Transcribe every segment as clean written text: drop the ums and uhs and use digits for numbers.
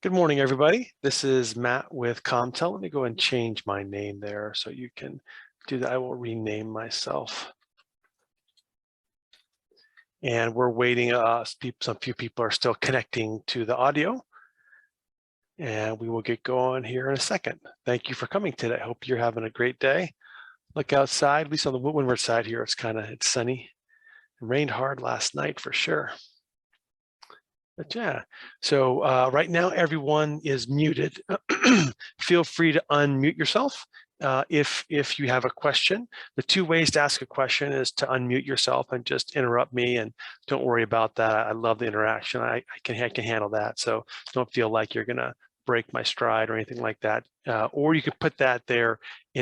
Good morning, everybody. This is Matt with Comtell. Let me go and change my name there so you can do that. I will rename myself. And we're waiting. Some few people are still connecting to the audio. And we will get going here in a second. Thank you for coming today. I hope you're having a great day. Look outside, at least on the windward side here, it's sunny. It rained hard last night for sure. But yeah, so right now everyone is muted. Feel free to unmute yourself if you have a question. The two ways to ask a question is to unmute yourself and just interrupt me, and don't worry about that. I love the interaction. I can handle that. So don't feel like you're gonna break my stride or anything like that. Or you could put that there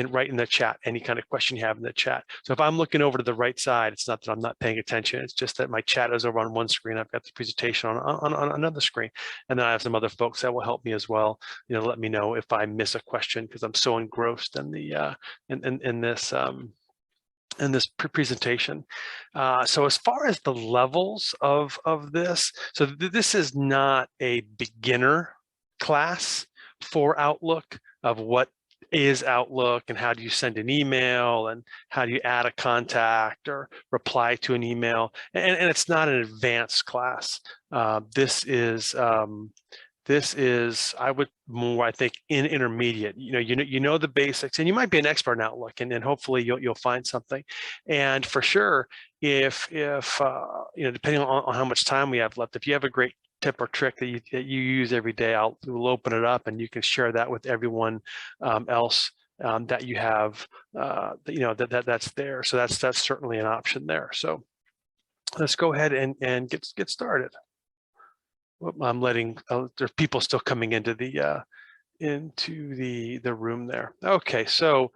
right in the chat, any kind of question you have in the chat. So if I'm looking over to the right side, it's not that I'm not paying attention. It's just that my chat is over on one screen. I've got the presentation on another screen. And then I have some other folks that will help me as well. Let me know if I miss a question because I'm so engrossed in the in this presentation. So as far as the levels of this, so this is not a beginner class for Outlook of what is Outlook and how do you send an email and how do you add a contact or reply to an email, and it's not an advanced class. This is I would more, I think, in intermediate. You know the basics, and you might be an expert in Outlook, and hopefully you'll find something. And for sure, if depending on how much time we have left, if you have a great tip or trick that you use every day, we'll open it up and you can share that with everyone else that you have that's there. So that's certainly an option there. So let's go ahead and get started. I'm letting there's people still coming into the room there. Okay, so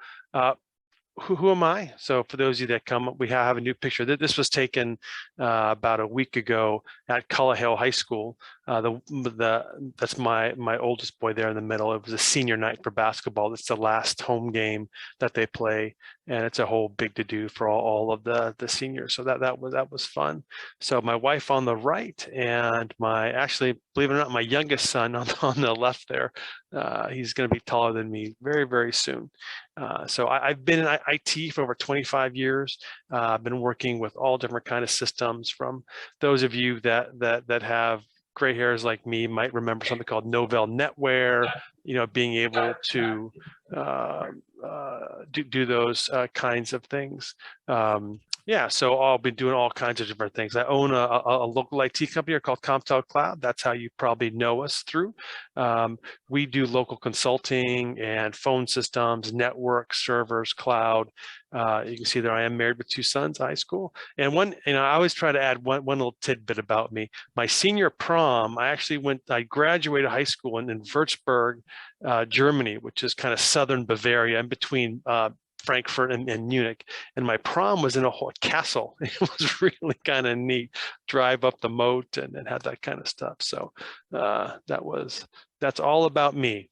who am I? So for those of you that come, we have a new picture. This was taken about a week ago at Cullahale High School. That's my oldest boy there in the middle. It was a senior night for basketball. It's the last home game that they play, and it's a whole big to do for all of the seniors. So that was fun. So my wife on the right, and actually, believe it or not, my youngest son on the left there. He's going to be taller than me very, very soon. So I've been in IT for over 25 years. I've been working with all different kind of systems. From those of you that have gray hairs like me might remember something called Novell NetWare, being able to do those kinds of things. Yeah, so I'll be doing all kinds of different things. I own a local IT company called Comtell.Cloud. That's how you probably know us through. We do local consulting and phone systems, network, servers, cloud. You can see there I am married with 2 sons, high school. And I always try to add one little tidbit about me. My senior prom, I graduated high school in Würzburg, Germany, which is kind of southern Bavaria, in between Frankfurt and Munich, and my prom was in a whole castle. It was really kind of neat. Drive up the moat and had that kind of stuff. So that's all about me.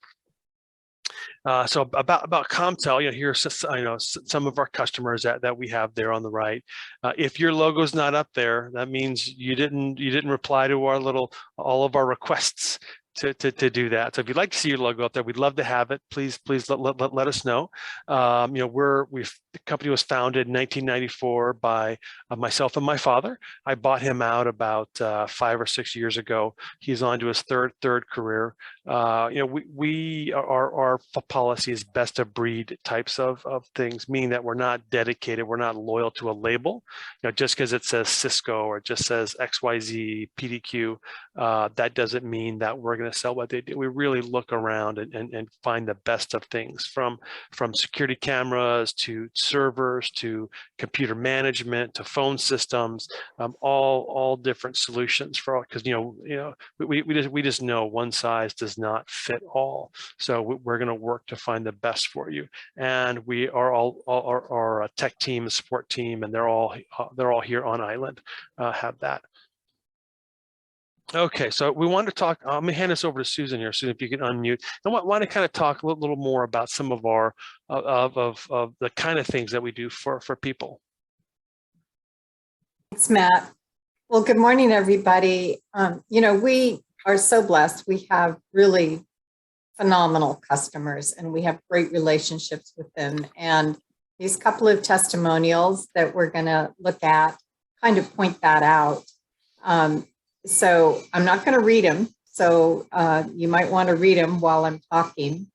So about Comtell, here's some of our customers that we have there on the right. If your logo's not up there, that means you didn't reply to all of our requests to do that. So if you'd like to see your logo up there, we'd love to have it. Please let us know. The company was founded in 1994 by myself and my father. I bought him out about 5 or 6 years ago. He's on to his third career. Our policy is best of breed types of things, meaning that we're not dedicated, we're not loyal to a label. Just because it says Cisco or it just says XYZ PDQ, that doesn't mean that we're going to sell what they do. We really look around and find the best of things, from security cameras to servers to computer management to phone systems, all different solutions for all, because we just know one size does not fit all. So we're going to work to find the best for you, and we are our tech team, the support team, and they're all here on island. Have that. Okay, so we wanted to talk. I'm gonna hand this over to Susan here. Susan, if you can unmute. I want to kind of talk a little more about some of our of the kind of things that we do for people. Thanks, Matt. Well, good morning, everybody. We are so blessed. We have really phenomenal customers, and we have great relationships with them. And these couple of testimonials that we're going to look at kind of point that out. So I'm not going to read them. So you might want to read them while I'm talking.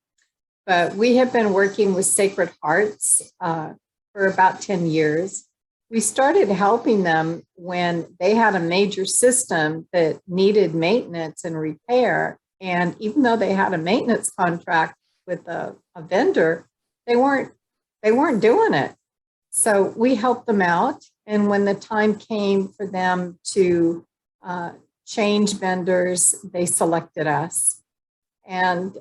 But we have been working with Sacred Hearts for about 10 years. We started helping them when they had a major system that needed maintenance and repair. And even though they had a maintenance contract with a vendor, they weren't doing it. So we helped them out. And when the time came for them to change vendors, they selected us. And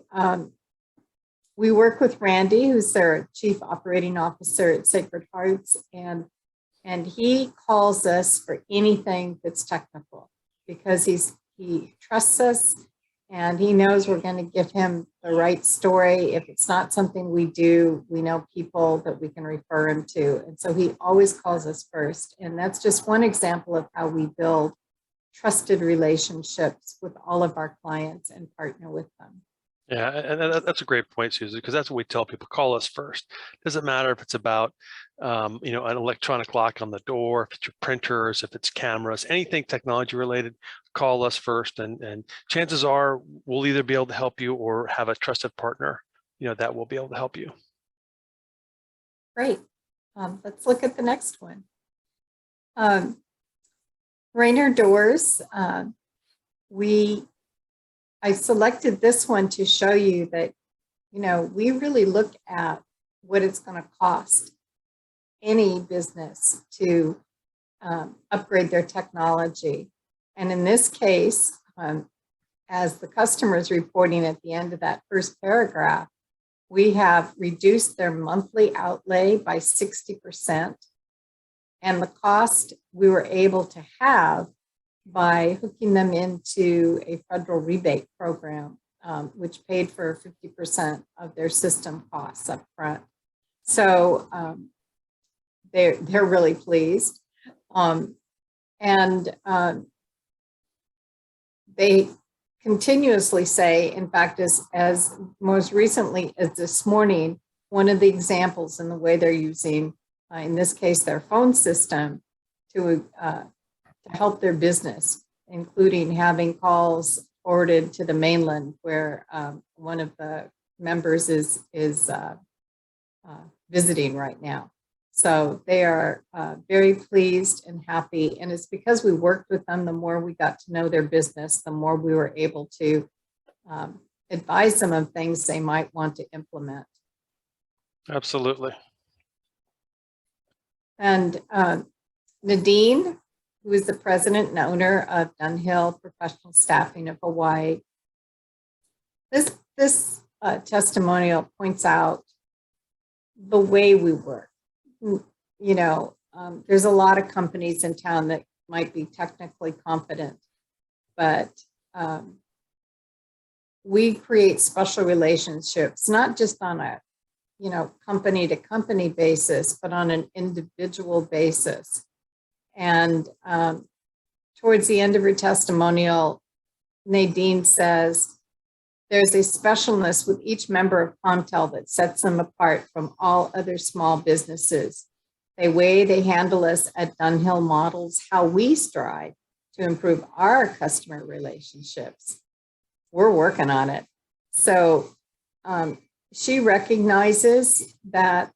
we work with Randy, who's their Chief Operating Officer at Sacred Hearts, and he calls us for anything that's technical because he trusts us and he knows we're going to give him the right story. If it's not something we do, we know people that we can refer him to. And so he always calls us first. And that's just one example of how we build trusted relationships with all of our clients and partner with them. Yeah, and that's a great point, Susan, because that's what we tell people: call us first. Doesn't matter if it's about, an electronic lock on the door, if it's your printers, if it's cameras, anything technology related, call us first. And chances are we'll either be able to help you or have a trusted partner, that will be able to help you. Great. Let's look at the next one. Rainer Doors. I selected this one to show you that, we really look at what it's going to cost any business to upgrade their technology. And in this case, as the customer is reporting at the end of that first paragraph, we have reduced their monthly outlay by 60%. And the cost we were able to have by hooking them into a federal rebate program, which paid for 50% of their system costs up front. So they're really pleased. They continuously say, in fact, as most recently as this morning, one of the examples in the way they're using, in this case, their phone system to help their business, including having calls forwarded to the mainland where one of the members is visiting right now. So they are very pleased and happy. And it's because we worked with them, the more we got to know their business, the more we were able to advise them of things they might want to implement. Absolutely. And Nadine, who is the president and owner of Dunhill Professional Staffing of Hawaii. This testimonial points out the way we work. There's a lot of companies in town that might be technically competent, but we create special relationships, not just on a company to company basis, but on an individual basis. And towards the end of her testimonial, Nadine says, there's a specialness with each member of Comtell that sets them apart from all other small businesses. The way they handle us at Dunhill models how we strive to improve our customer relationships. We're working on it. So she recognizes that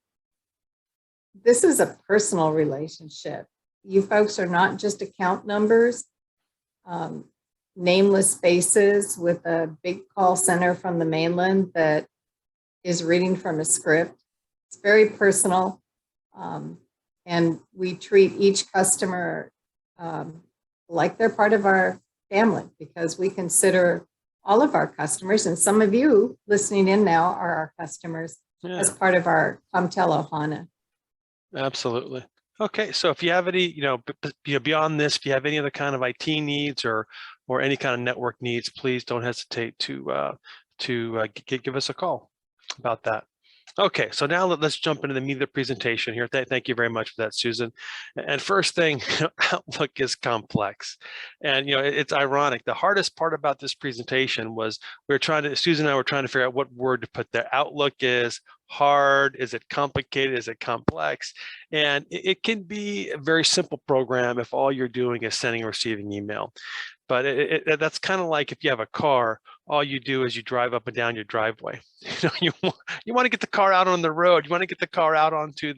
this is a personal relationship. You folks are not just account numbers, nameless faces with a big call center from the mainland that is reading from a script. It's very personal. And we treat each customer like they're part of our family because we consider all of our customers, and some of you listening in now are our customers as part of our Comtell Ohana. Absolutely. Okay, so if you have any, beyond this, if you have any other kind of IT needs or any kind of network needs, please don't hesitate to give us a call about that. Okay, so now let's jump into the meat of the presentation here. Thank you very much for that, Susan. And first thing, Outlook is complex. And it's ironic. The hardest part about this presentation was Susan and I were trying to figure out what word to put there. Outlook is hard, is it complicated, is it complex? And it can be a very simple program if all you're doing is sending and receiving email. But that's kind of like if you have a car, all you do is you drive up and down your driveway. You want to get the car out on the road. You want to get the car out onto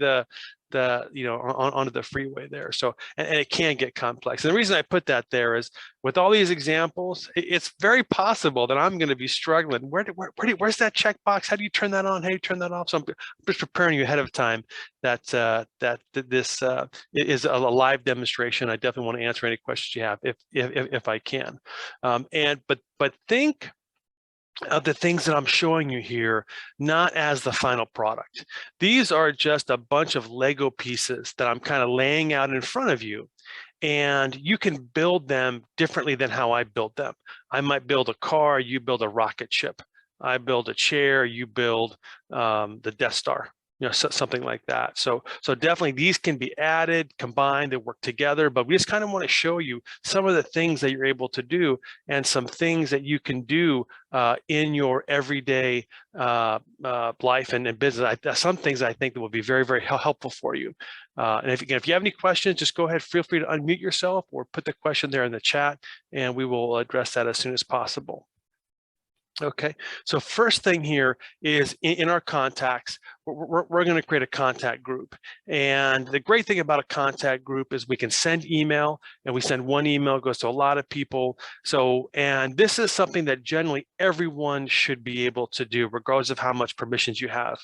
onto the freeway there. So, and it can get complex. And the reason I put that there is with all these examples, it's very possible that I'm going to be struggling. Where's that checkbox? How do you turn that on? How do you turn that off? So I'm just preparing you ahead of time that this is a live demonstration. I definitely want to answer any questions you have if I can. But think of the things that I'm showing you here, not as the final product. These are just a bunch of Lego pieces that I'm kind of laying out in front of you. And you can build them differently than how I built them. I might build a car, you build a rocket ship. I build a chair, you build the Death Star. Something like that. So definitely these can be added, combined, they work together, but we just kind of want to show you some of the things that you're able to do and some things that you can do in your everyday life and business. Some things I think that will be very, very helpful for you. And if you have any questions, just go ahead, feel free to unmute yourself or put the question there in the chat and we will address that as soon as possible. Okay, so first thing here is in our contacts, we're going to create a contact group. And the great thing about a contact group is we can send email, and we send one email, it goes to a lot of people. So, and this is something that generally everyone should be able to do, regardless of how much permissions you have.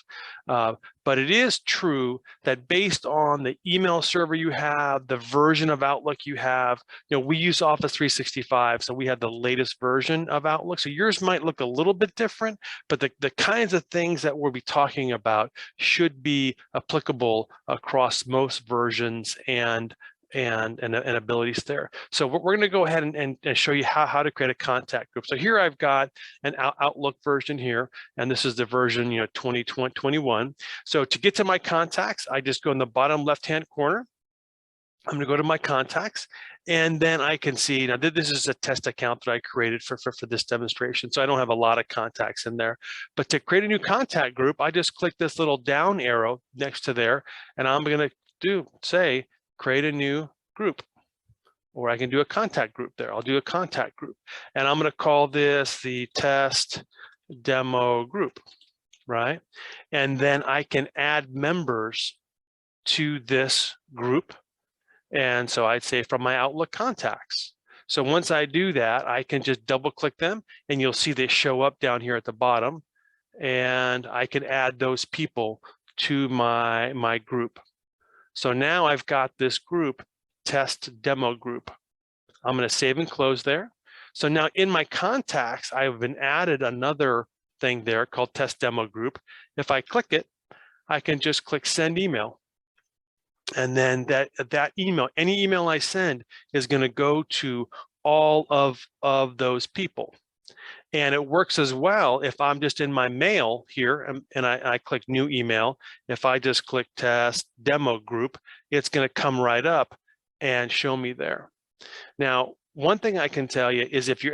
But it is true that based on the email server you have, the version of Outlook you have, we use Office 365, so we have the latest version of Outlook. So yours might look a little bit different, but the kinds of things that we'll be talking about should be applicable across most versions and abilities there. So we're going to go ahead and show you how to create a contact group. So here I've got an Outlook version here, and this is the version 2021. So to get to my contacts, I just go in the bottom left-hand corner. I'm going to go to my contacts, and then I can see, now this is a test account that I created for this demonstration, so I don't have a lot of contacts in there. But to create a new contact group, I just click this little down arrow next to there, and I'm going to say, create a new group. Or I can do a contact group there. I'll do a contact group. And I'm going to call this the test demo group, right? And then I can add members to this group. And so I'd say from my Outlook contacts. So once I do that, I can just double click them and you'll see they show up down here at the bottom. And I can add those people to my group. So now I've got this group, test demo group. I'm going to save and close there. So now in my contacts, I've been added another thing there called test demo group. If I click it, I can just click send email. And then that email, any email I send is going to go to all of those people. And it works as well if I'm just in my mail here and I click new email. If I just click test demo group, it's going to come right up and show me there. Now, one thing I can tell you is if you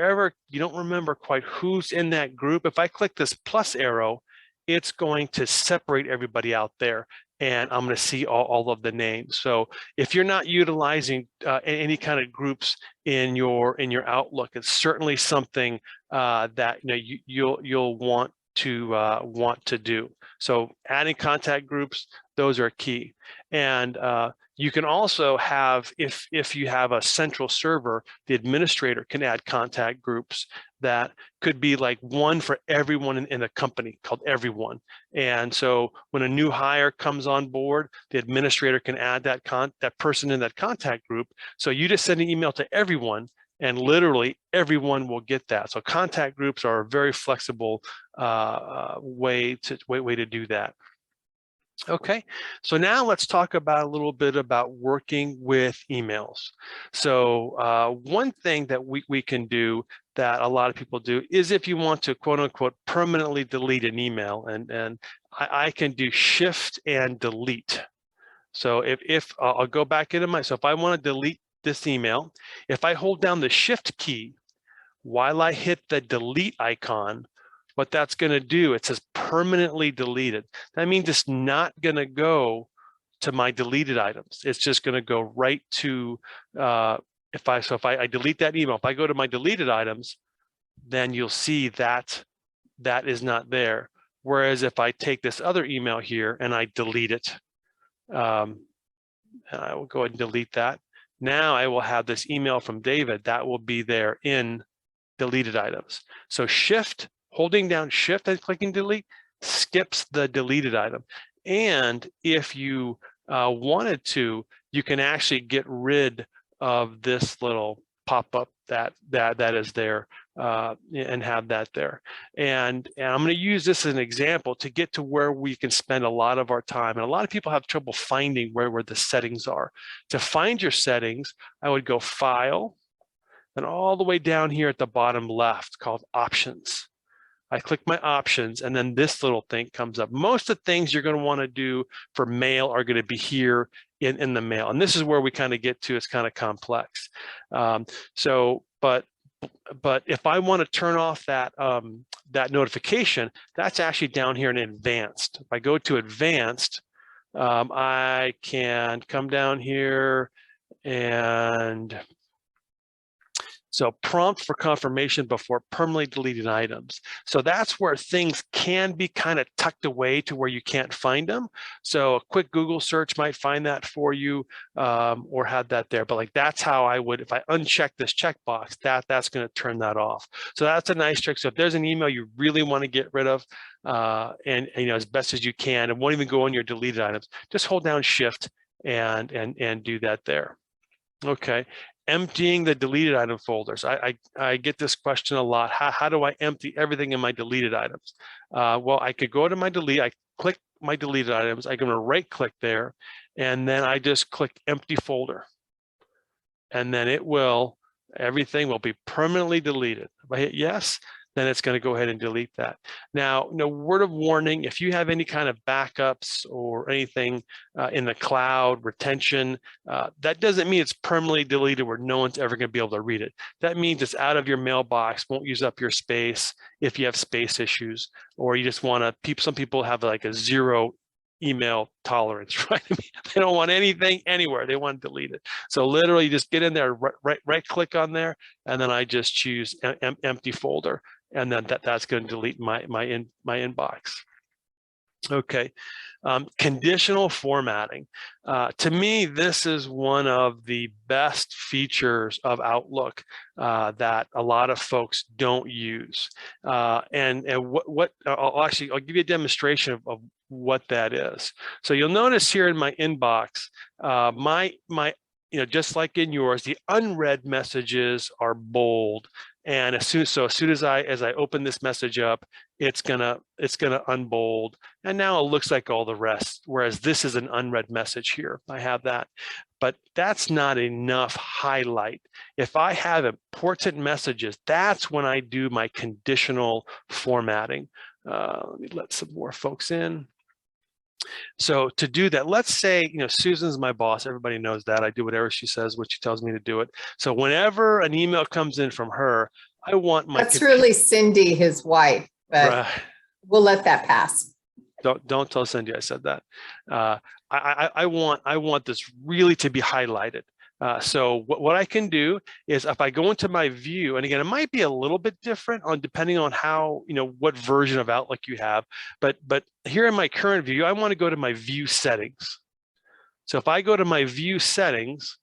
don't remember quite who's in that group, if I click this plus arrow, it's going to separate everybody out there. And I'm going to see all of the names. So if you're not utilizing any kind of groups in your Outlook, it's certainly something that you'll want to do. So adding contact groups, those are key. And you can also have, if you have a central server, the administrator can add contact groups that could be like one for everyone in the company, called everyone. And so when a new hire comes on board, the administrator can add that person in that contact group. So you just send an email to everyone, and literally everyone will get that. So contact groups are a very flexible way to do that. Okay, so now let's talk about a little bit about working with emails. So one thing that we can do that a lot of people do is if you want to quote unquote permanently delete an email, and I can do shift and delete. So if I'll go back into so if I want to delete this email, if I hold down the shift key while I hit the delete icon, what that's going to do, it says permanently deleted. That means it's not going to go to my deleted items. It's just going to go right to, if I delete that email, if I go to my deleted items, then you'll see that that is not there. Whereas if I take this other email here and I delete it, and I will go ahead and delete that. Now I will have this email from David that will be there in deleted items. So shift, holding down shift and clicking delete skips the deleted item. And if you wanted to, you can actually get rid of this little pop-up that is there and have that there. And I'm going to use this as an example to get to where we can spend a lot of our time. And a lot of people have trouble finding where the settings are. To find your settings, I would go File, and all the way down here at the bottom left called Options. I click my options, and then this little thing comes up. Most of the things you're going to want to do for mail are going to be here in the mail. And this is where we kind of get to, it's kind of complex. But if I want to turn off that, that notification, that's actually down here in advanced. If I go to advanced, I can come down here and so prompt for confirmation before permanently deleted items. So that's where things can be kind of tucked away to where you can't find them. So a quick Google search might find that for you or have that there. But like that's how I would, if I uncheck this checkbox, that's going to turn that off. So that's a nice trick. So if there's an email you really want to get rid of, and you know, as best as you can, and won't even go on your deleted items, just hold down Shift and do that there. Okay. Emptying the deleted item folders. I get this question a lot. How do I empty everything in my deleted items? Well, I could go to my delete, I click my deleted items, I'm going to right click there, and then I just click empty folder. And then everything will be permanently deleted. If I hit yes, then it's going to go ahead and delete that. Now, no word of warning, if you have any kind of backups or anything in the cloud, retention, that doesn't mean it's permanently deleted where no one's ever going to be able to read it. That means it's out of your mailbox, won't use up your space if you have space issues, or you just want to, some people have like a 0 email tolerance, right? I mean, they don't want anything anywhere. They want to delete it. So literally just get in there, right click on there, and then I just choose empty folder. And then that's going to delete my inbox. Okay, conditional formatting. To me, this is one of the best features of Outlook that a lot of folks don't use. I'll give you a demonstration of what that is. So you'll notice here in my inbox, just like in yours, the unread messages are bold. And as soon as I open this message up, it's gonna unbold, and now it looks like all the rest. Whereas this is an unread message here. I have that, but that's not enough highlight. If I have important messages, that's when I do my conditional formatting. Let me let some more folks in. So to do that, let's say, Susan's my boss. Everybody knows that. I do whatever she says, what she tells me to do it. So whenever an email comes in from her, I want my— That's really Cindy, his wife, but we'll let that pass. Don't tell Cindy I said that. I want this really to be highlighted. So what I can do is if I go into my view, and again, it might be a little bit different depending on how, what version of Outlook you have, but here in my current view, I want to go to my view settings. So if I go to my view settings,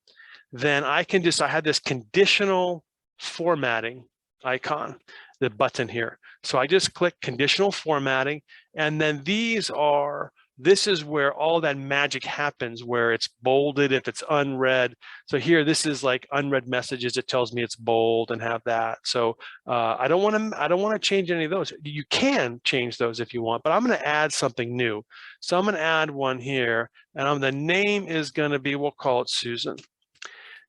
then I have this conditional formatting icon, the button here. So I just click conditional formatting, and then these are this is where all that magic happens, where it's bolded if it's unread. So here, this is like unread messages. It tells me it's bold and have that. So I don't want to change any of those. You can change those if you want, but I'm going to add something new. So I'm going to add one here, and the name is going to be, we'll call it Susan.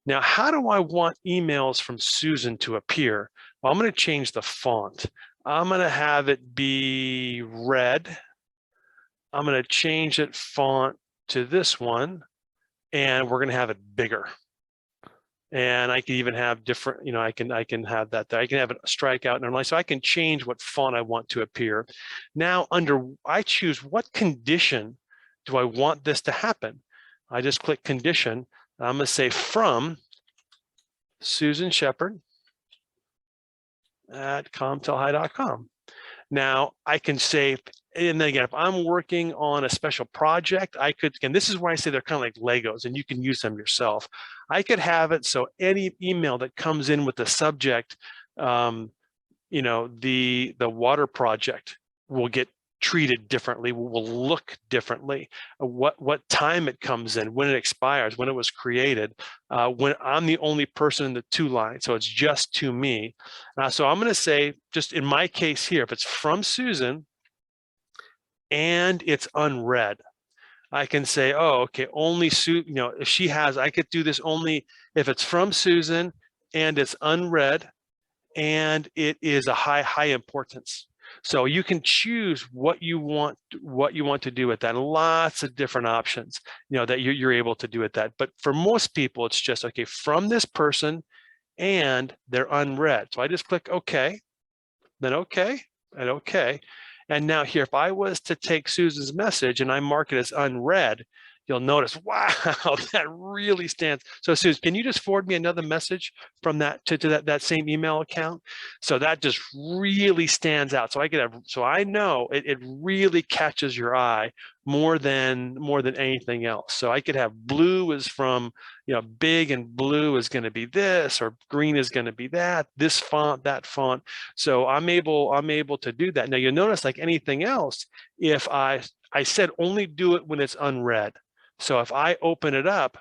Now, how do I want emails from Susan to appear? Well, I'm going to change the font. I'm going to have it be red. I'm going to change it font to this one, and we're going to have it bigger. And I can even have different, I can have that there. I can have it strike out normally, so I can change what font I want to appear. Now, I choose what condition do I want this to happen. I just click condition. I'm going to say from Susan Shepard at ComTell.Cloud. Now I can say, and then again, if I'm working on a special project, I could, again, this is why I say they're kind of like Legos and you can use them yourself. I could have it so any email that comes in with the subject, the water project will get treated differently, will look differently, what time it comes in, when it expires, when it was created, when I'm the only person in the two lines, so it's just to me. So I'm going to say, just in my case here, if it's from Susan and it's unread, I can say, oh, okay, only if she has, I could do this only if it's from Susan and it's unread and it is a high importance. So you can choose what you want to do with that. Lots of different options, that you're able to do with that. But for most people, it's just, okay, from this person and they're unread. So I just click OK, then OK, and OK. And now here, if I was to take Susan's message and I mark it as unread, you'll notice, wow, that really stands. So Susan, can you just forward me another message from that to that same email account? So that just really stands out. So I know it really catches your eye more than anything else. So I could have blue is from, big, and blue is going to be this, or green is going to be that, this font, that font. So I'm able to do that. Now you'll notice, like anything else, if I said only do it when it's unread. So if I open it up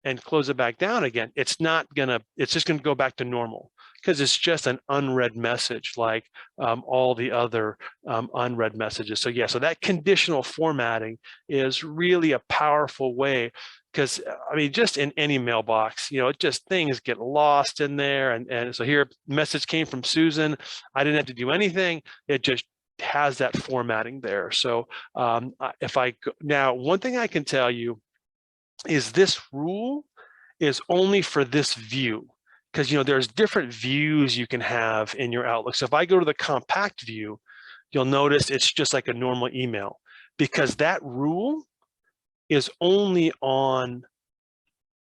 and close it back down again, it's just gonna go back to normal, because it's just an unread message, like all the other unread messages. So yeah, so that conditional formatting is really a powerful way, because just in any mailbox, things get lost in there. And so here, message came from Susan. I didn't have to do anything. It just has that formatting there. So now, one thing I can tell you is this rule is only for this view, because there's different views you can have in your Outlook. So if I go to the compact view, you'll notice it's just like a normal email, because that rule is only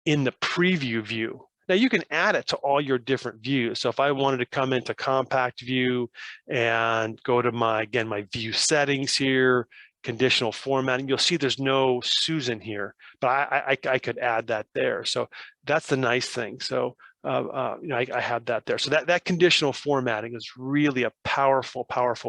in the preview view. Now you can add it to all your different views. So if I wanted to come into compact view and go to my view settings here, conditional formatting, you'll see there's no Susan here, but I could add that there. So that's the nice thing. So I have that there. So that conditional formatting is really a powerful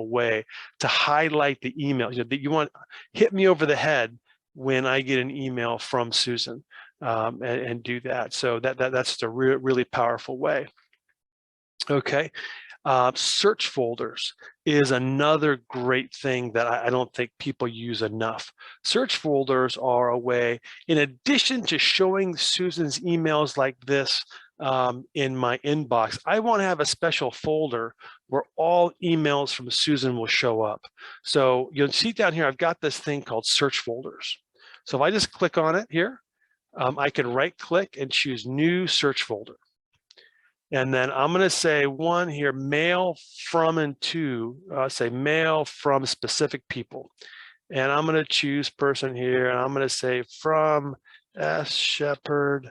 way to highlight the email. That you want hit me over the head when I get an email from Susan. And do that. So that's a really powerful way. Okay, search folders is another great thing that I don't think people use enough. Search folders are a way, in addition to showing Susan's emails like this in my inbox, I want to have a special folder where all emails from Susan will show up. So you'll see down here, I've got this thing called search folders. So if I just click on it here, I can right click and choose new search folder. And then I'm going to say one here, mail from and to, say mail from specific people. And I'm going to choose person here, and I'm going to say from S. Shepard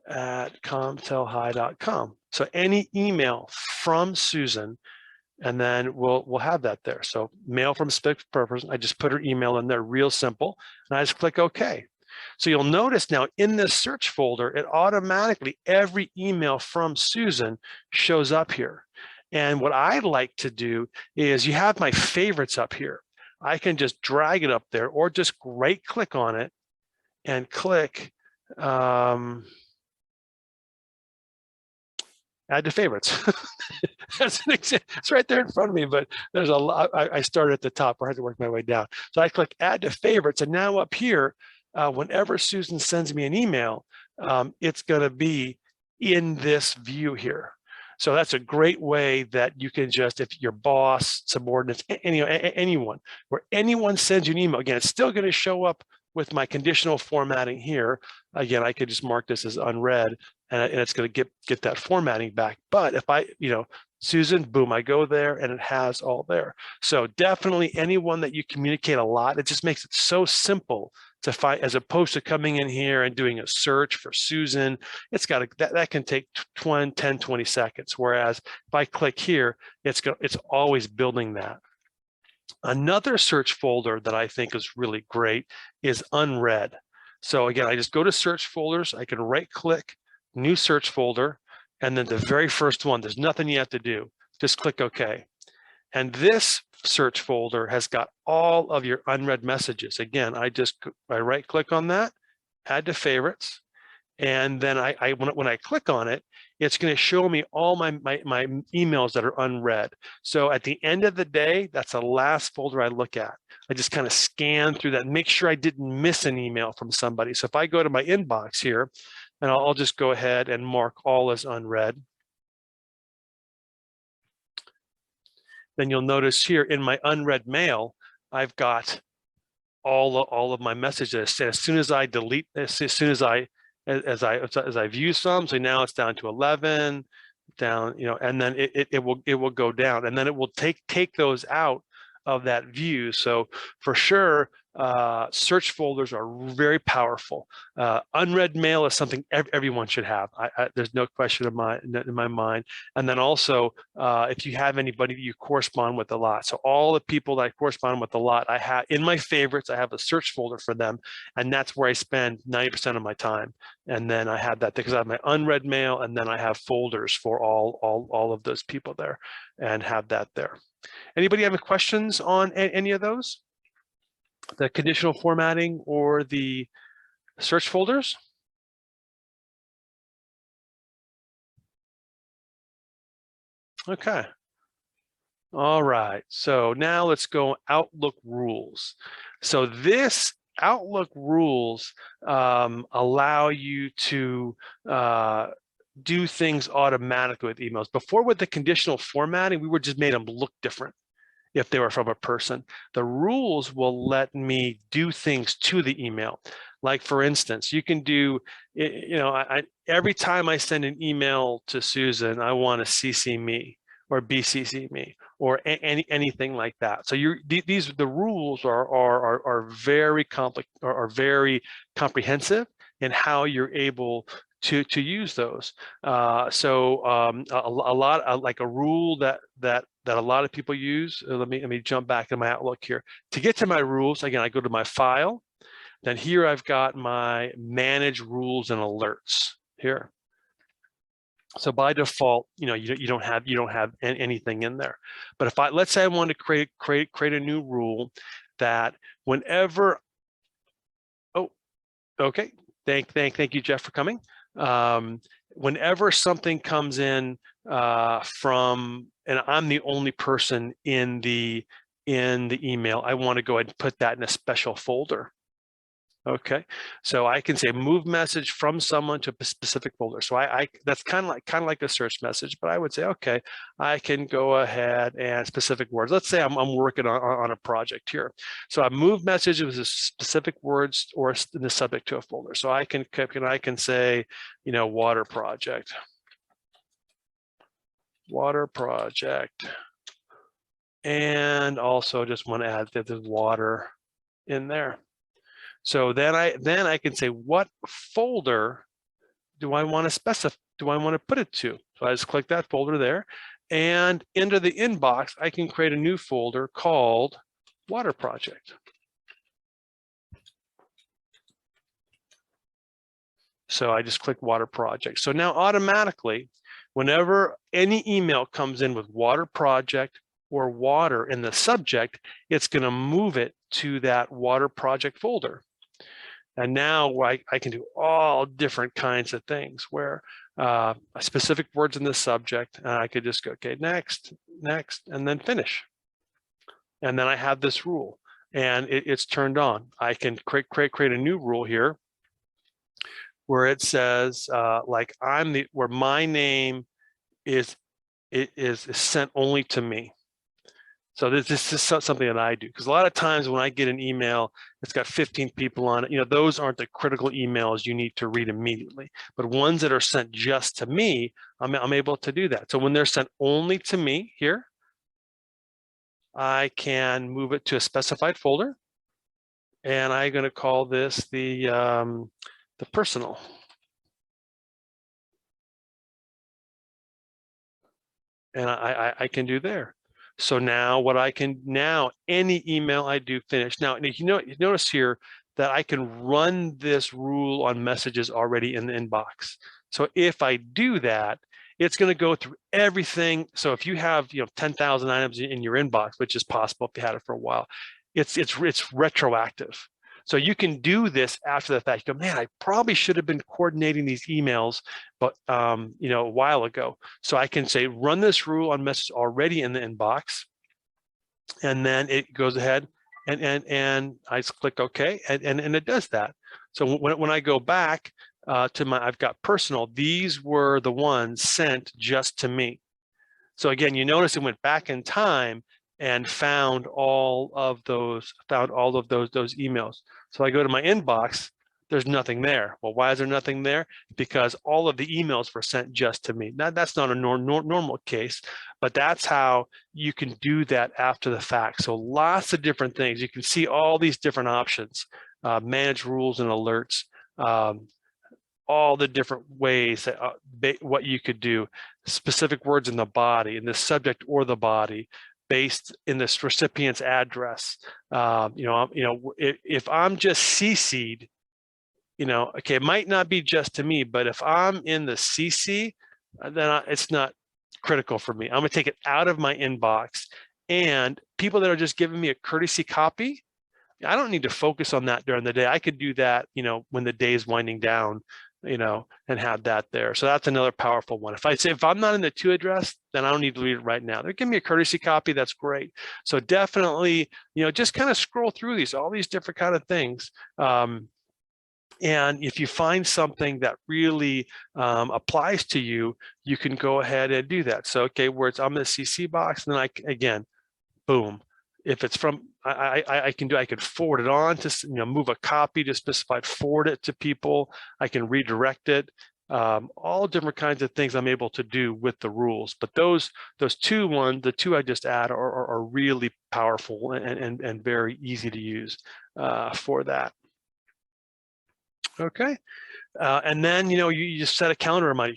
at ComTell.Cloud. So any email from Susan, and then we'll have that there. So mail from specific person, I just put her email in there, real simple, and I just click OK. So you'll notice now in this search folder, it automatically, every email from Susan shows up here. And what I like to do is, you have my favorites up here. I can just drag it up there or just right click on it and click add to favorites. That's an example. It's right there in front of me, but there's a lot. I started at the top, or I had to work my way down. So I click add to favorites, and now up here, whenever Susan sends me an email, it's going to be in this view here. So that's a great way that you can just, if your boss, subordinates, anyone, where anyone sends you an email, again, it's still going to show up with my conditional formatting here. Again, I could just mark this as unread, and it's going to get that formatting back. But if I, Susan, boom, I go there and it has all there. So definitely anyone that you communicate a lot, it just makes it so simple to find, as opposed to coming in here and doing a search for Susan. It's got that can take 10, 20 seconds. Whereas if I click here, it's always building that. Another search folder that I think is really great is unread. So again, I just go to search folders. I can right click, new search folder, and then the very first one, there's nothing you have to do. Just click OK. And this search folder has got all of your unread messages. Again, I right click on that, add to favorites. And then when I click on it, it's going to show me all my emails that are unread. So at the end of the day, that's the last folder I look at. I just kind of scan through that, make sure I didn't miss an email from somebody. So if I go to my inbox here, and I'll just go ahead and mark all as unread. Then you'll notice here in my unread mail, I've got all of my messages. As soon as I delete, as soon as I view some, so now it's down to 11, down, and then it will go down, and then it will take those out of that view. So for sure, search folders are very powerful. Unread mail is something everyone should have. There's no question in my mind. And then also, if you have anybody that you correspond with a lot, so all the people that I correspond with a lot, I have in my favorites, I have a search folder for them, and that's where I spend 90% of my time. And then I have that because I have my unread mail, and then I have folders for all of those people there, and have that there. Anybody have any questions on any of those? The conditional formatting or the search folders? Okay. All right. So now let's go Outlook rules. So this Outlook rules allow you to do things automatically with emails. Before, with the conditional formatting, we were just made them look different if they were from a person. The rules will let me do things to the email. Like, for instance, you can do, every time I send an email to Susan, I want to CC me or BCC me or anything like that. So the rules are very complex, are very comprehensive in how you're able to use those. A lot like a rule that a lot of people use. Let me jump back to my Outlook here. To get to my rules, again, I go to my file. Then here I've got my manage rules and alerts here. So by default, you don't have anything in there. But if let's say I want to create a new rule that whenever, okay, thank you, Jeff, for coming. Whenever something comes in from, and I'm the only person in the email, I want to go ahead and put that in a special folder. Okay, so I can say move message from someone to a specific folder. So that's kind of like a search message, but I would say, okay, I can go ahead and specific words. Let's say I'm working on a project here. So I move message with specific words or in the subject to a folder. So I can say, water project, and also just want to add that there's water in there. So then I can say, what folder do I want to specify? Do I want to put it to? So I just click that folder there, and into the inbox, I can create a new folder called Water Project. So I just click Water Project. So now automatically, whenever any email comes in with Water Project or water in the subject, it's going to move it to that water project folder. And now I can do all different kinds of things where specific words in the subject, and I could just go, okay, next, and then finish. And then I have this rule, and it's turned on. I can create a new rule here where it says like where my name is sent only to me. So this is something that I do, because a lot of times when I get an email, it's got 15 people on it. Those aren't the critical emails you need to read immediately, but ones that are sent just to me, I'm able to do that. So when they're sent only to me here, I can move it to a specified folder, and I'm going to call this the personal. And I can do there. So now any email I do finish. Now, you notice here that I can run this rule on messages already in the inbox. So if I do that, it's going to go through everything. So if you have 10,000 items in your inbox, which is possible if you had it for a while, it's retroactive. So you can do this after the fact. You go, man, I probably should have been coordinating these emails, but a while ago. So I can say, run this rule on message already in the inbox, and then it goes ahead and I click OK, and it does that. So when I go back I've got personal, these were the ones sent just to me. So again, you notice it went back in time and found all of those emails. So I go to my inbox, there's nothing there. Well, why is there nothing there? Because all of the emails were sent just to me. Now, that's not a normal case, but that's how you can do that after the fact. So lots of different things. You can see all these different options, manage rules and alerts, all the different ways that what you could do, specific words in the body, in the subject or the body, based in this recipient's address. If I'm just CC'd, okay, it might not be just to me, but if I'm in the CC, then it's not critical for me. I'm gonna take it out of my inbox, and people that are just giving me a courtesy copy, I don't need to focus on that during the day. I could do that, when the day is winding down, and have that there. So that's another powerful one. If I'm not in the to address, then I don't need to read it right now. They're giving me a courtesy copy, that's great. So definitely, just kind of scroll through all these different kind of things. And if you find something that really applies to you, you can go ahead and do that. So, okay, I'm in the CC box, and then again, boom. If it's from, I can forward it on to, move a copy to specified, forward it to people. I can redirect it. All different kinds of things I'm able to do with the rules. But the two I just add are really powerful and very easy to use for that. Okay. And then you just set a calendar reminder.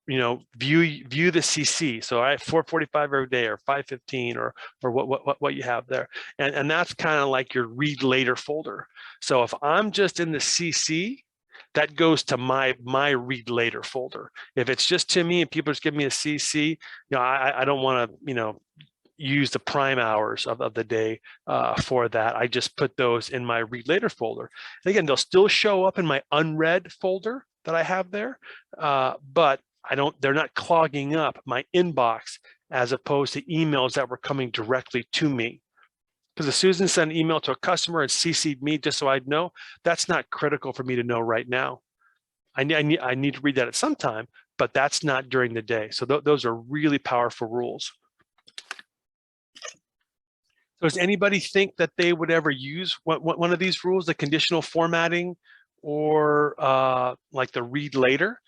You view the CC. So 4:45 every day, or 5:15, or what you have there, and that's kind of like your read later folder. So if I'm just in the CC, that goes to my read later folder. If it's just to me and people just give me a CC, I don't want to use the prime hours of the day for that. I just put those in my read later folder. And again, they'll still show up in my unread folder that I have there, but they're not clogging up my inbox as opposed to emails that were coming directly to me. Because if Susan sent an email to a customer and CC'd me just so I'd know, that's not critical for me to know right now. I need to read that at some time, but that's not during the day. So those are really powerful rules. So does anybody think that they would ever use one of these rules, the conditional formatting, or like the read later?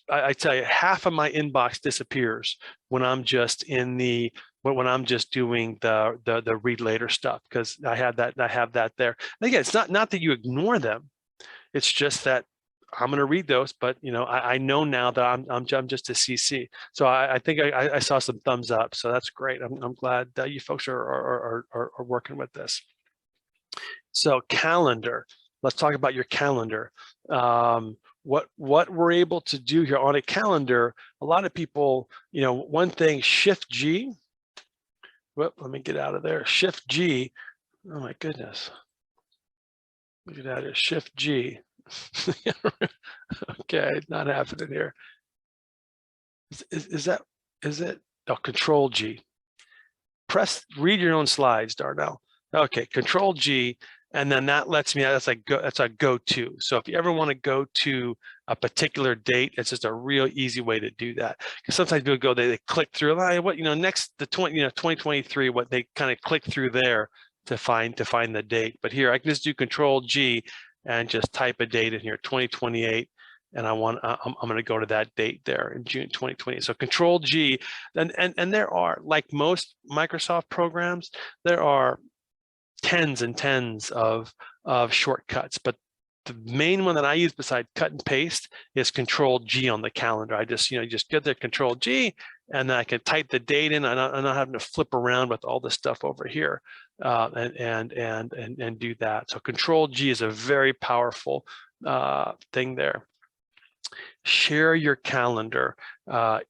I tell you, half of my inbox disappears when I'm just when I'm just doing the read later stuff, because I have that there. And again, it's not that you ignore them. It's just that I'm going to read those, but I know now that I'm just a CC. So I think I saw some thumbs up. So that's great. I'm glad that you folks are working with this. So calendar. Let's talk about your calendar. What we're able to do here on a calendar. A lot of people, one thing, Shift G whoop, let me get out of there. Shift G. Oh my goodness. Look at that, it's Shift G. Okay, not happening here. Is it? Oh, Control G. Read your own slides, Darnell. Okay, Control G, and then that lets me, that's a go-to. So if you ever want to go to a particular date, it's just a real easy way to do that. Because sometimes people go, they click through, what, next the 2023, what they kind of click through there to find the date. But here I can just do Control G and just type a date in here, 2028. And I'm going to go to that date there in June 2020. So Control G, and there are, like most Microsoft programs, there are tens and tens of shortcuts, but the main one that I use beside cut and paste is Control G on the calendar. I just, just get there, Control G, and then I can type the date in. I'm not having to flip around with all this stuff over here and do that. So Control G is a very powerful thing there. Share your calendar.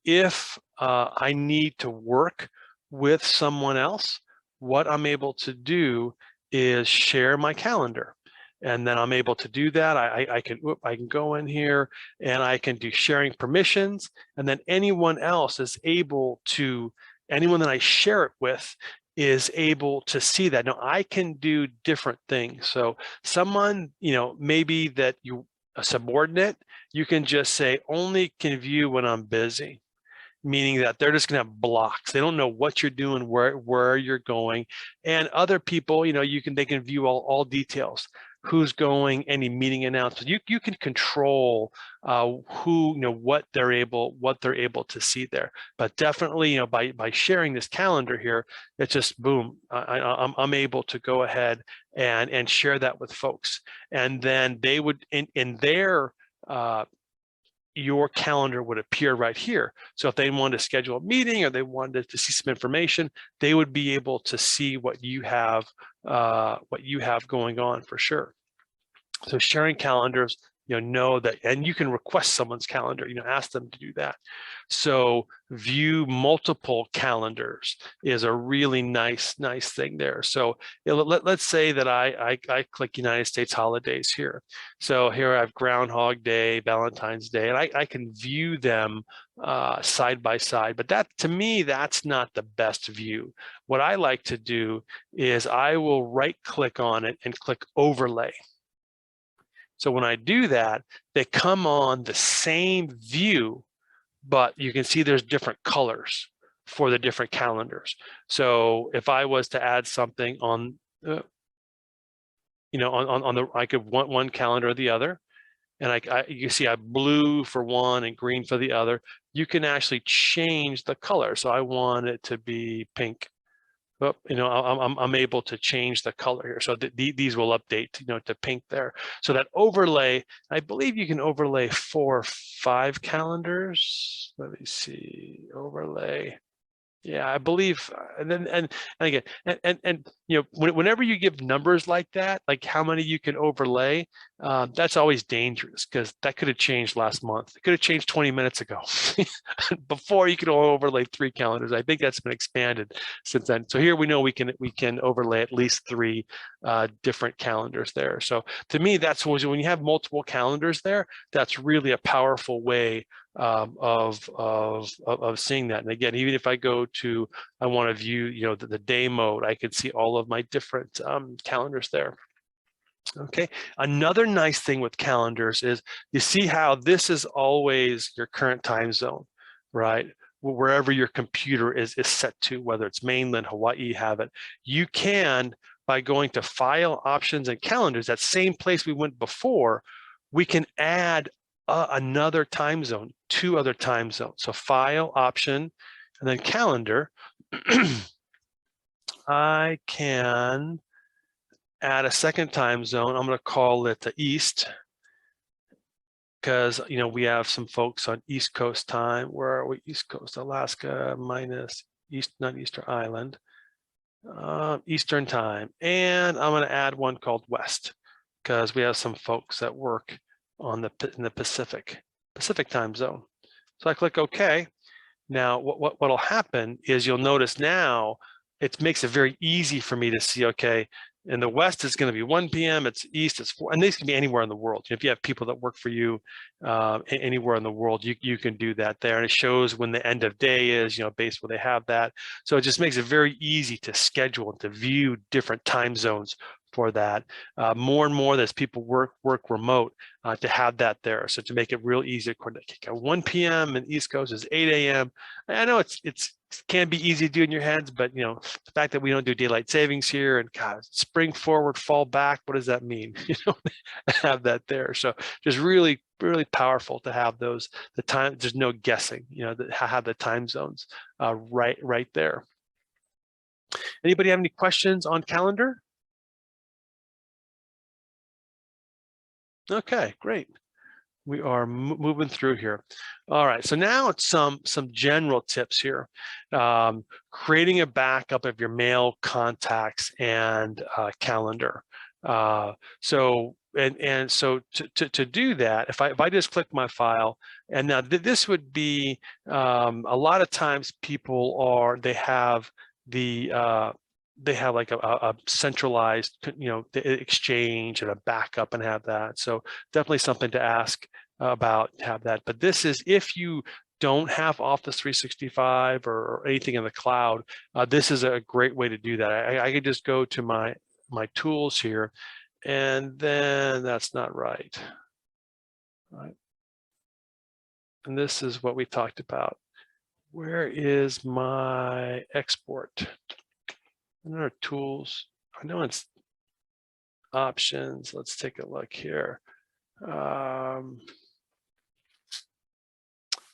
If I need to work with someone else, what I'm able to do is share my calendar. And then I'm able to do that. I can go in here and I can do sharing permissions. And then anyone else is able to, anyone that I share it with is able to see that. Now I can do different things. So someone, maybe that a subordinate, you can just say only can view when I'm busy, meaning that they're just going to have blocks. They don't know what you're doing, where you're going. And other people, they can view all details, who's going, any meeting announcements. You can control who, what they're able to see there. But definitely, by sharing this calendar here, it's just boom. I'm able to go ahead and share that with folks, and then they would in their your calendar would appear right here. So if they wanted to schedule a meeting or they wanted to see some information, they would be able to see what you have going on for sure. So sharing calendars, know that, and you can request someone's calendar, ask them to do that. So view multiple calendars is a really nice thing there. So let's say that I click United States holidays here. So here I have Groundhog Day, Valentine's Day, and I can view them side by side. But that, to me, that's not the best view. What I like to do is I will right click on it and click overlay. So when I do that, they come on the same view, but you can see there's different colors for the different calendars. So if I was to add something on, on the, I could want one calendar or the other, and you see I have blue for one and green for the other. You can actually change the color. So I want it to be pink. But I'm able to change the color here, so these will update to pink there. So that overlay, I believe you can overlay 4 or 5 calendars. Let me see, overlay. Yeah, I believe, and again, and whenever you give numbers like that, like how many you can overlay, that's always dangerous, because that could have changed last month. It could have changed 20 minutes ago. Before you could overlay 3 calendars. I think that's been expanded since then. So here we know we can overlay at least 3 different calendars there. So to me, that's when you have multiple calendars there, that's really a powerful way of seeing that. And again, even if I go to, I want to view, the day mode, I could see all of my different calendars there. Okay, another nice thing with calendars is you see how this is always your current time zone, right? Wherever your computer is set to, whether it's mainland, Hawaii, have it. You can, by going to File, Options, and Calendars, that same place we went before, we can add another time zone, 2 other time zones. So File, Option, and then Calendar. I can add a second time zone. I'm going to call it the East, because we have some folks on East Coast time. Where are we? East Coast, Alaska minus East, not Eastern Island, Eastern time. And I'm going to add one called West, because we have some folks that work in the Pacific time zone. So I click OK. Now what'll happen is you'll notice now it makes it very easy for me to see, okay, in the West, it's going to be 1 p.m. It's East, it's 4, and these can be anywhere in the world. If you have people that work for you anywhere in the world, you can do that there, and it shows when the end of day is, based where they have that. So it just makes it very easy to schedule and to view different time zones for that. More and more, as people work remote, to have that there. So to make it real easy to coordinate. 1 p.m. and East Coast is 8 a.m. I know it can be easy to do in your heads, but the fact that we don't do daylight savings here, and God, spring forward, fall back, what does that mean? Have that there. So just really, really powerful to have those, the time, there's no guessing, have the time zones right there. Anybody have any questions on calendar? Okay, great. We are moving through here. All right, so now it's some general tips here. Creating a backup of your mail, contacts, and calendar. So to do that, if I just click my file, and now this would be a lot of times people they have like a centralized, exchange and a backup and have that. So definitely something to ask about, have that. But this is if you don't have Office 365 or anything in the cloud, this is a great way to do that. I could just go to my tools here, and then that's not right. And this is what we talked about. Where is my export? Under tools, I know it's options. Let's take a look here.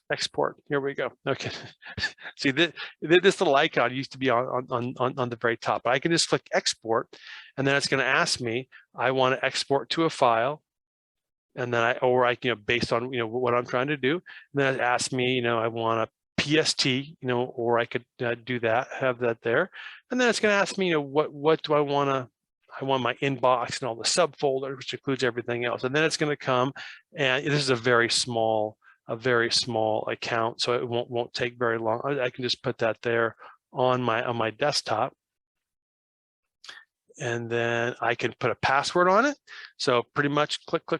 Export. Here we go. Okay. See, this little icon used to be on the very top. But I can just click export, and then it's going to ask me, I want to export to a file, and then I based on what I'm trying to do, and then it asks me, I want a PST, or I could do that, have that there, and then it's going to ask me, what do I want to? I want my inbox and all the subfolders, which includes everything else, and then it's going to come, and this is a very small account, so it won't take very long. I can just put that there on my desktop, and then I can put a password on it. So pretty much click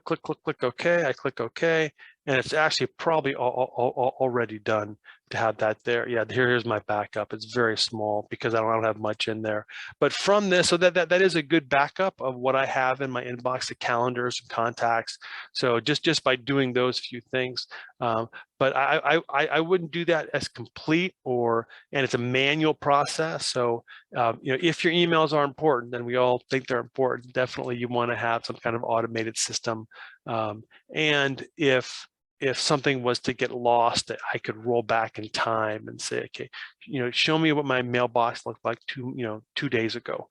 OK. I click OK, and it's actually probably already done to have that there. Yeah, here's my backup. It's very small because I don't have much in there. But from this, so that is a good backup of what I have in my inbox, the calendars and contacts. So just by doing those few things. But I wouldn't do that as complete, and it's a manual process. So if your emails are important, and we all think they're important, definitely you want to have some kind of automated system. And if something was to get lost, I could roll back in time and say, okay, show me what my mailbox looked like 2 days ago.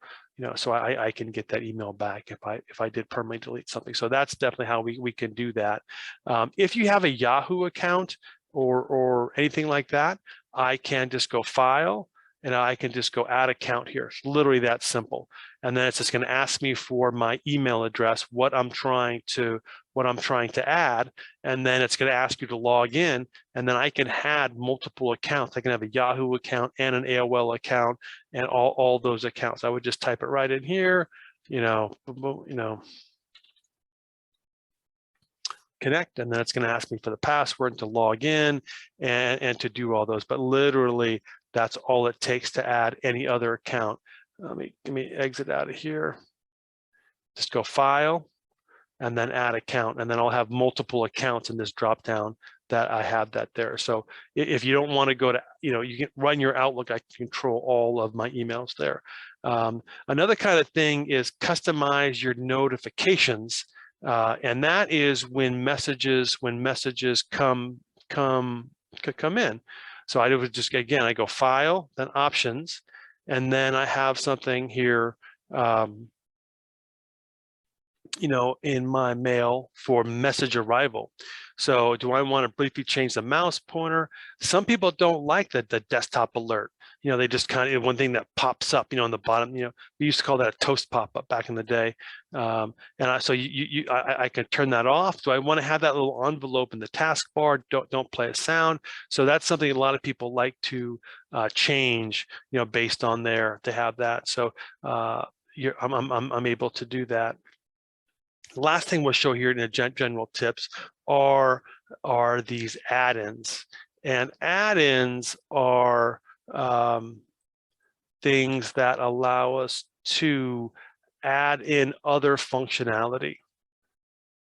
So I can get that email back if I did permanently delete something. So that's definitely how we can do that. If you have a Yahoo account or anything like that, I can just go File, and I can just go Add Account here. It's literally that simple. And then it's just going to ask me for my email address, what I'm trying to add, and then it's going to ask you to log in, and then I can add multiple accounts. I can have a Yahoo account and an AOL account and all those accounts. I would just type it right in here, connect, and then it's going to ask me for the password to log in and to do all those. But literally, that's all it takes to add any other account. Let me exit out of here. Just go File, and then Add Account, and then I'll have multiple accounts in this drop down that I have that there. So if you don't want to go to, you can run your Outlook, I can control all of my emails there. Another kind of thing is customize your notifications, and that is when messages come in. So I would just, again, I go File, then Options, and then I have something here. in my mail for message arrival. So do I want to briefly change the mouse pointer? Some people don't like the desktop alert. They just kind of, one thing that pops up, on the bottom, we used to call that a toast pop-up back in the day. So I can turn that off. Do I want to have that little envelope in the taskbar? Don't play a sound. So that's something a lot of people like to change, based on to have that. So I'm able to do that. The last thing we'll show here in the general tips are these add-ins, and add-ins are things that allow us to add in other functionality.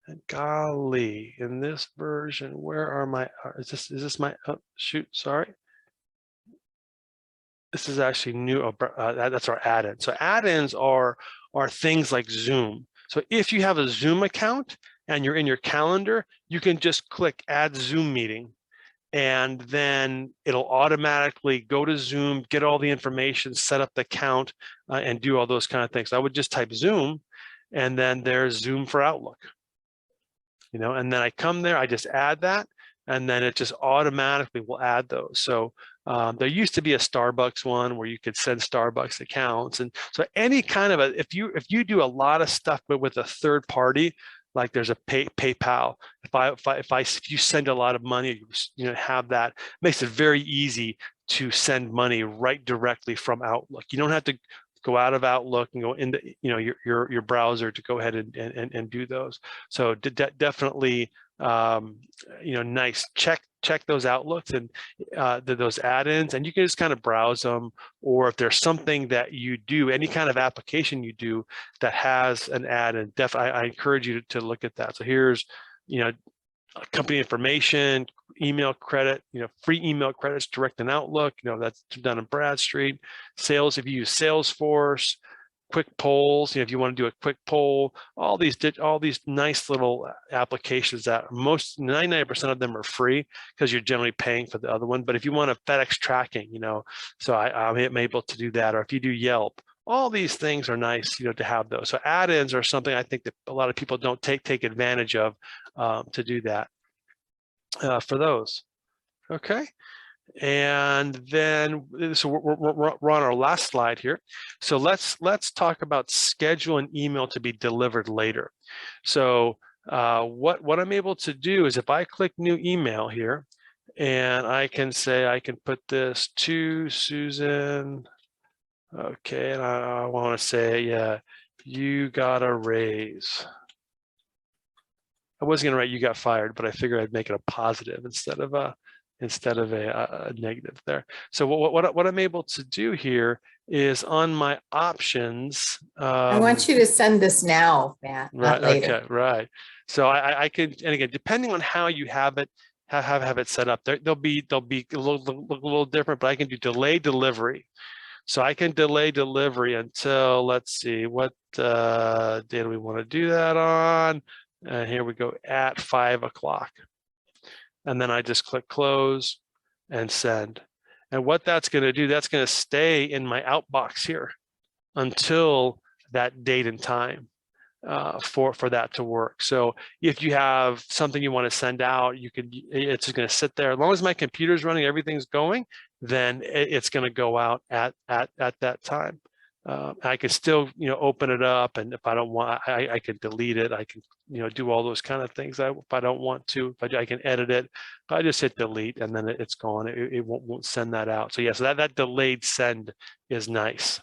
And golly, in this version, where are my? Is this my? Oh, shoot, sorry. This is actually new. That's our add-in. So add-ins are things like Zoom. So if you have a Zoom account and you're in your calendar, you can just click Add Zoom Meeting, and then it'll automatically go to Zoom, get all the information, set up the account, and do all those kind of things. I would just type Zoom, and then there's Zoom for Outlook. And then I come there, I just add that, and then it just automatically will add those. So there used to be a Starbucks one where you could send Starbucks accounts, and so any kind of if you do a lot of stuff but with a third party, like there's a PayPal. If you send a lot of money, have that, makes it very easy to send money right directly from Outlook. You don't have to go out of Outlook and go into your browser to go ahead and do those. So definitely nice. Check those outlooks and those add-ins, and you can just kind of browse them. Or if there's something that you do, any kind of application you do that has an add-in, I encourage you to look at that. So here's company information, email credit, free email credits direct in Outlook, that's done in Bradstreet. Sales, if you use Salesforce, quick polls, if you want to do a quick poll, all these nice little applications that 99% of them are free because you're generally paying for the other one. But if you want a FedEx tracking, so I'm able to do that. Or if you do Yelp, all these things are nice, to have those. So add-ins are something I think that a lot of people don't take advantage of to do that for those. Okay. And then, so we're on our last slide here. So let's talk about schedule an email to be delivered later. So what I'm able to do is if I click new email here, and I can say I can put this to Susan. Okay, and I want to say, yeah, you got a raise. I wasn't going to write you got fired, but I figured I'd make it a positive instead of a negative there. So what I'm able to do here is on my options. I want you to send this now, Matt, not later. Okay, right. So I can, and again, depending on how you have it, have it set up, they'll be a little different, but I can do delay delivery. So I can delay delivery until, let's see, what day do we want to do that on? And here we go, at 5 o'clock. And then I just click close and send. And what that's going to do, that's going to stay in my outbox here until that date and time for that to work. So if you have something you want to send out, it's just going to sit there. As long as my computer's running, everything's going, then it's going to go out at that time. I can still, open it up, and if I don't want, I can delete it. I can, do all those kind of things. If I don't want to, I can edit it. If I just hit delete, and then it's gone. It won't send that out. So yeah, so that delayed send is nice.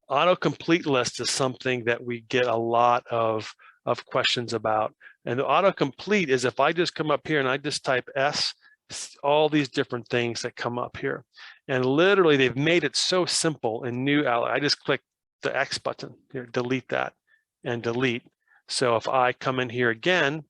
Autocomplete list is something that we get a lot of questions about. And the autocomplete is if I just come up here and I just type S, all these different things that come up here. And literally they've made it so simple in new Outlook. I just click the X button here, delete that, and delete. So if I come in here again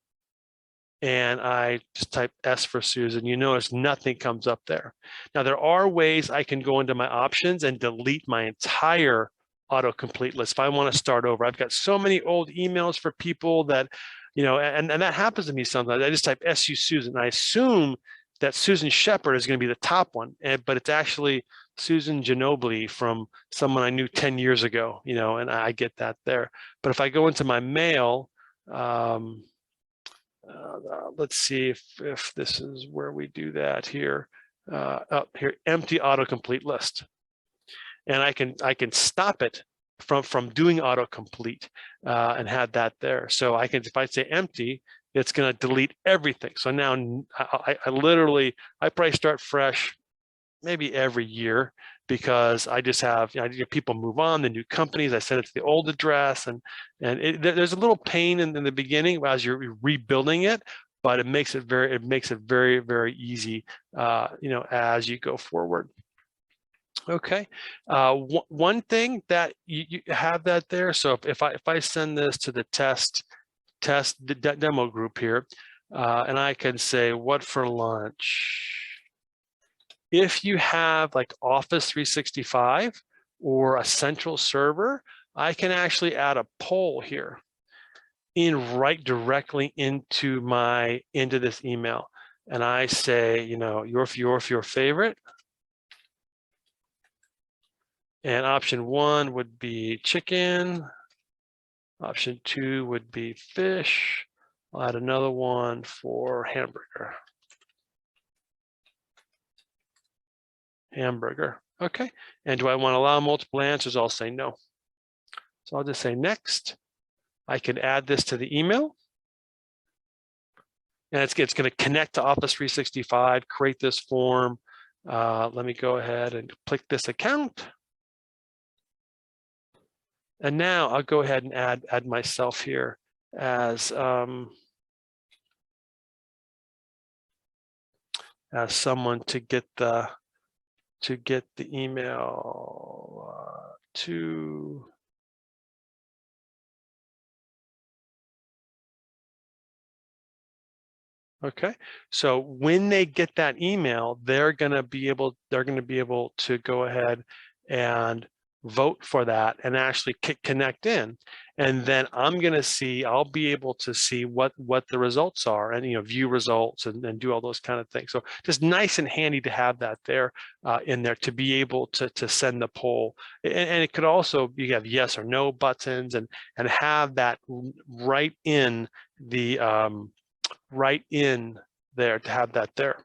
and I just type S for Susan, you notice nothing comes up there. Now there are ways I can go into my options and delete my entire autocomplete list if I want to start over. I've got so many old emails for people that, and that happens to me sometimes. I just type SU Susan. I assume that Susan Shepard is going to be the top one, but it's actually Susan Ginobili from someone I knew 10 years ago, you know, and I get that there. But if I go into my mail, let's see if this is where we do that here. Up here, empty autocomplete list, and I can stop it from doing autocomplete and have that there. So I can, if I say empty, it's going to delete everything. So now I probably start fresh maybe every year, because I just have, you know, people move on, the new companies, I send it to the old address, and there's a little pain in the beginning as you're rebuilding it, but it makes it very, very easy, you know, as you go forward. Okay, one thing that you have that there. So if I send this to the test demo group here, and I can say, what for lunch? If you have like Office 365 or a central server, I can actually add a poll here right directly into this email. And I say, you know, your favorite. And option 1 would be chicken. Option 2 would be fish. I'll add another one for hamburger. Okay. And do I want to allow multiple answers? I'll say no. So I'll just say next. I can add this to the email. And it's going to connect to Office 365, create this form. Let me go ahead and click this account. And now I'll go ahead and add myself here as someone to get the email to. Okay, so when they get that email, they're going to be able to go ahead and vote for that and actually connect in, and then I'll be able to see what the results are, and, you know, view results and do all those kind of things. So just nice and handy to have that there in there to be able to send the poll, and it could also, you have yes or no buttons, and have that right in the right in there to have that there.